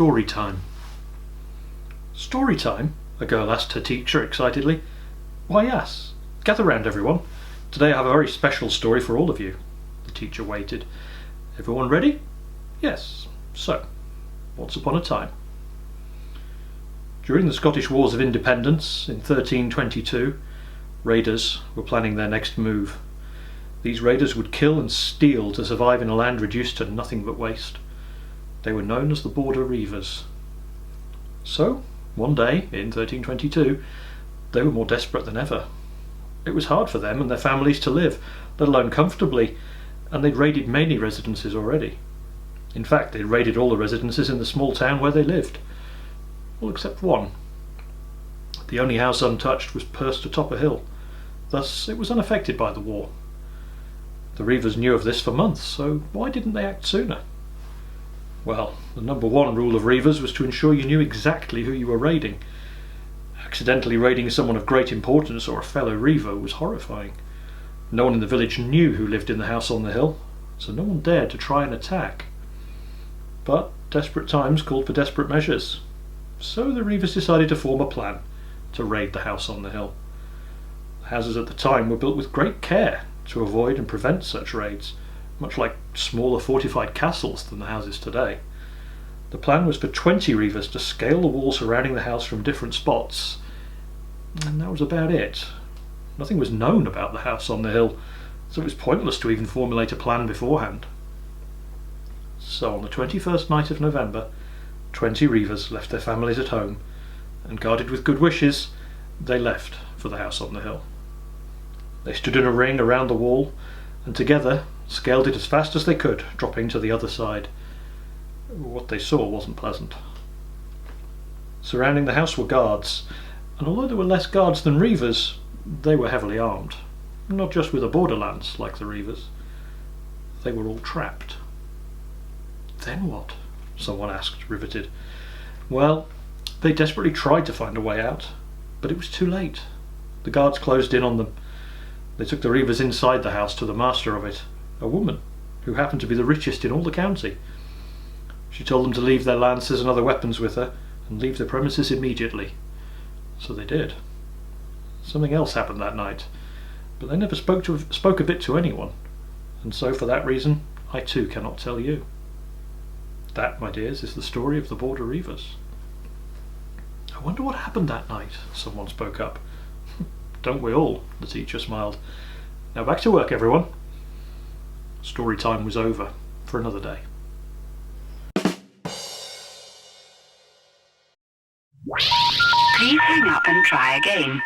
Storytime. Storytime? A girl asked her teacher excitedly. Why, yes. Gather round, everyone. Today I have a very special story for all of you. The teacher waited. Everyone ready? Yes. So, once upon a time. During the Scottish Wars of Independence in 1322, raiders were planning their next move. These raiders would kill and steal to survive in a land reduced to nothing but waste. They were known as the Border Reivers. So, one day in 1322, they were more desperate than ever. It was hard for them and their families to live, let alone comfortably, and they'd raided many residences already. In fact, they'd raided all the residences in the small town where they lived. All except one. The only house untouched was perched atop a hill. Thus, it was unaffected by the war. The Reivers knew of this for months, so why didn't they act sooner? Well, the number one rule of Reivers was to ensure you knew exactly who you were raiding. Accidentally raiding someone of great importance or a fellow Reiver was horrifying. No one in the village knew who lived in the house on the hill, so no one dared to try and attack. But desperate times called for desperate measures, so the Reivers decided to form a plan to raid the house on the hill. The houses at the time were built with great care to avoid and prevent such raids, much like smaller fortified castles than the houses today. The plan was for 20 Reivers to scale the wall surrounding the house from different spots, and that was about it. Nothing was known about the house on the hill, so it was pointless to even formulate a plan beforehand. So on the 21st night of November, 20 Reivers left their families at home, and guarded with good wishes, they left for the house on the hill. They stood in a ring around the wall, and together scaled it as fast as they could, dropping to the other side. What they saw wasn't pleasant. Surrounding the house were guards, and although there were less guards than Reivers, they were heavily armed. Not just with a borderlance like the Reivers. They were all trapped. Then what? Someone asked, riveted. Well, they desperately tried to find a way out, but it was too late. The guards closed in on them. They took the Reivers inside the house to the master of it, a woman who happened to be the richest in all the county. She told them to leave their lances and other weapons with her and leave the premises immediately. So they did. Something else happened that night, but they never spoke of it to anyone, and so for that reason I too cannot tell you. That, my dears, is the story of the Border Reivers. I wonder what happened that night, someone spoke up. Don't we all? The teacher smiled. Now back to work, everyone. Story time was over for another day. Please hang up and try again.